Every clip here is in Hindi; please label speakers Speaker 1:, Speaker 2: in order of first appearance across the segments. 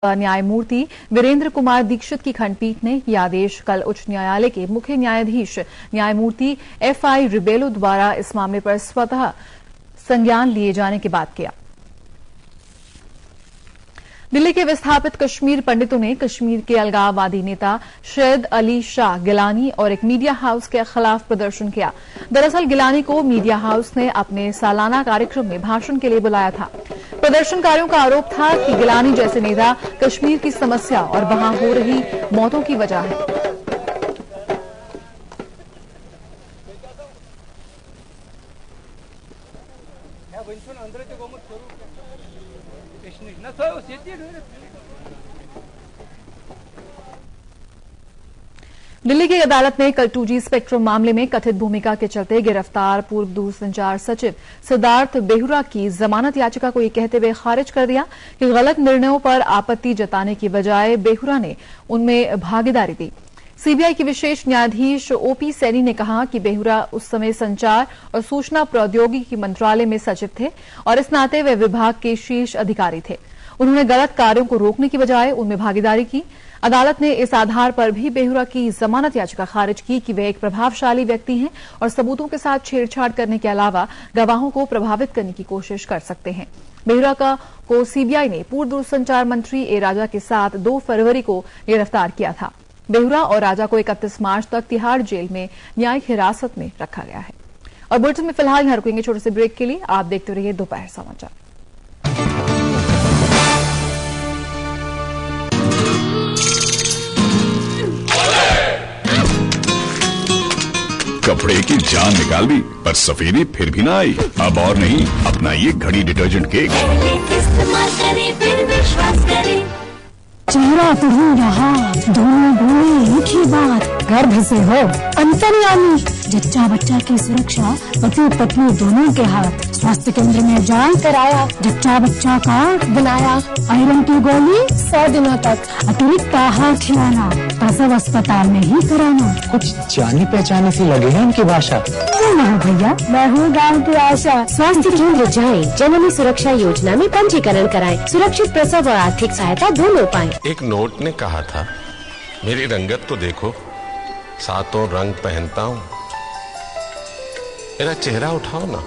Speaker 1: न्यायमूर्ति वीरेंद्र कुमार दीक्षित की खंडपीठ ने यह आदेश कल उच्च न्यायालय के मुख्य न्यायाधीश न्यायमूर्ति एफआई रिबेलो द्वारा इस मामले पर स्वतः संज्ञान लिए जाने के बाद किया। दिल्ली के विस्थापित कश्मीर पंडितों ने कश्मीर के अलगाववादी नेता सैयद अली शाह गिलानी और एक मीडिया हाउस के खिलाफ प्रदर्शन किया। दरअसल गिलानी को मीडिया हाउस ने अपने सालाना कार्यक्रम में भाषण के लिए बुलाया था। प्रदर्शनकारियों का आरोप था कि गिलानी जैसे नेता कश्मीर की समस्या और वहां हो रही मौतों की वजह है। दिल्ली की अदालत ने कल 2G स्पेक्ट्रम मामले में कथित भूमिका के चलते गिरफ्तार पूर्व दूरसंचार सचिव सिद्धार्थ बेहुरा की जमानत याचिका को यह कहते हुए खारिज कर दिया कि गलत निर्णयों पर आपत्ति जताने की बजाय बेहुरा ने उनमें भागीदारी दी। सीबीआई के विशेष न्यायाधीश ओपी सैनी ने कहा कि बेहुरा उस समय संचार और सूचना प्रौद्योगिकी मंत्रालय में सचिव थे और इस नाते वे विभाग के शीर्ष अधिकारी थे। उन्होंने गलत कार्यों को रोकने की बजाय उनमें भागीदारी की। अदालत ने इस आधार पर भी बेहुरा की जमानत याचिका खारिज की कि वे एक प्रभावशाली व्यक्ति हैं और सबूतों के साथ छेड़छाड़ करने के अलावा गवाहों को प्रभावित करने की कोशिश कर सकते हैं। बेहुरा को सीबीआई ने पूर्व दूरसंचार मंत्री ए राजा के साथ 2 फरवरी को गिरफ्तार किया था। बेहुरा और राजा को 31 मार्च तक तिहाड़ जेल में न्यायिक हिरासत में रखा गया है। और बुलेटिन में फिलहाल यहां रुकेंगे छोटे से ब्रेक के लिए। आप देखते रहिए दोपहर समाचार।
Speaker 2: कपड़े की जान निकाल दी पर सफेदी फिर भी ना आई। अब और नहीं, अपनाइए घड़ी डिटर्जेंट केक।
Speaker 3: इस्तेमाल करें फिर विश्वास करें।
Speaker 4: चेहरा तो हो रहा, दोनों बोले एक ही बात, गर्भ से हो अंतर्यामी। जच्चा बच्चा की सुरक्षा पति पत्नी दोनों के हाथ। स्वास्थ्य केंद्र में जांच कराया, जच्चा बच्चा कार्ड बनाया। आयरन की गोली 100 दिनों तक, अतिरिक्त आहार खिलाना, प्रसव अस्पताल में ही कराना।
Speaker 5: कुछ जानी पहचानी सी लगे है इनकी भाषा।
Speaker 4: क्यों नहीं भैया, मैं हूँ गाँव की आशा।
Speaker 6: स्वास्थ्य केंद्र जाएं, जननी सुरक्षा योजना में पंजीकरण कराएं, सुरक्षित प्रसव और आर्थिक सहायता दोनों पाएं।
Speaker 7: एक नोट ने कहा था, मेरी रंगत तो देखो, सातों रंग पहनता हूँ, मेरा चेहरा उठाओ ना,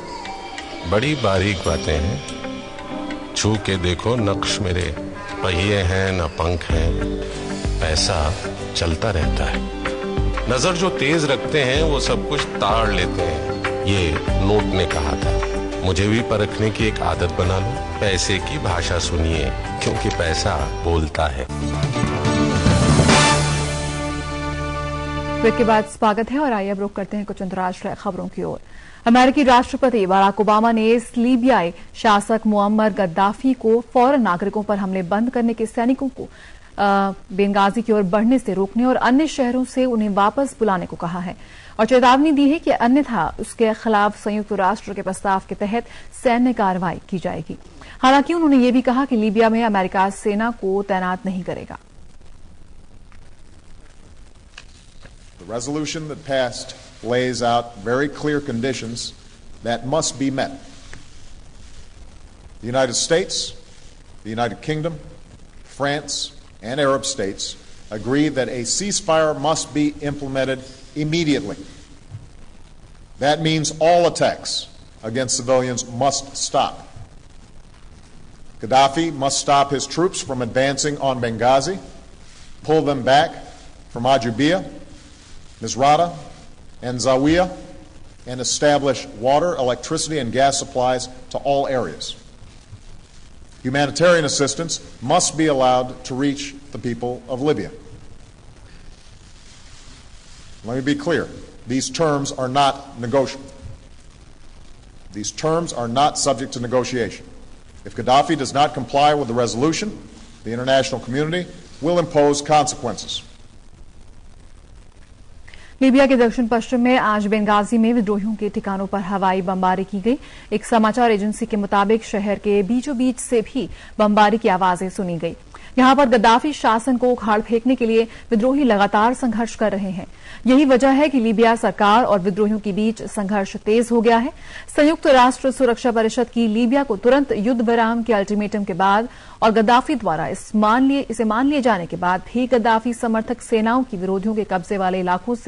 Speaker 7: बड़ी बारीक बातें हैं, छू के देखो नक्श मेरे, पहिए हैं न पंख हैं, पैसा चलता रहता है, नजर जो तेज रखते हैं वो सब कुछ ताड़ लेते हैं। ये नोट ने कहा था। मुझे भी परखने की एक आदत बना लो, पैसे की भाषा सुनिए क्योंकि पैसा बोलता है।
Speaker 1: ब्रेक के बाद स्वागत है और आइए अब रुख करते हैं कुछ अंतर्राष्ट्रीय खबरों की ओर। अमेरिकी राष्ट्रपति बराक ओबामा ने लीबियाई शासक मुअम्मर गद्दाफी को फौरन नागरिकों पर हमले बंद करने के सैनिकों को बेंगाजी की ओर बढ़ने से रोकने और अन्य शहरों से उन्हें वापस बुलाने को कहा है और चेतावनी दी है कि अन्यथा उसके खिलाफ संयुक्त राष्ट्र के प्रस्ताव के तहत सैन्य कार्रवाई की जाएगी। हालांकि उन्होंने ये भी कहा कि लीबिया में अमेरिका सेना को तैनात नहीं करेगा।
Speaker 8: The resolution that passed lays out very clear conditions that must be met. The United States, the United Kingdom, France, and Arab states agree that a ceasefire must be implemented immediately. That means all attacks against civilians must stop. Gaddafi must stop his troops from advancing on Benghazi, pull them back from Ajubia, Misrata, and Zawiya, and establish water, electricity, and gas supplies to all areas. Humanitarian assistance must be allowed to reach the people of Libya. Let me be clear. These terms are not negotiable. These terms are not subject to negotiation. If Gaddafi does not comply with the resolution, the international community will impose consequences.
Speaker 1: Libya के दक्षिण पश्चिम में आज बेंगाजी में विद्रोहियों के ठिकानों पर हवाई बमबारी की गई। एक समाचार एजेंसी के मुताबिक शहर के बीचों बीच से भी बमबारी की आवाजें सुनी गई। यहां पर गद्दाफी शासन को उखाड़ फेंकने के लिए विद्रोही लगातार संघर्ष कर रहे हैं। यही वजह है कि लीबिया सरकार और विद्रोहियों के बीच संघर्ष तेज हो गया है। संयुक्त राष्ट्र सुरक्षा परिषद की लीबिया को तुरंत युद्ध विराम के अल्टीमेटम के बाद और गद्दाफी द्वारा इसे मान लिए जाने के बाद भी गद्दाफी समर्थक सेनाओं की विरोधियों के कब्जे वाले इलाकों से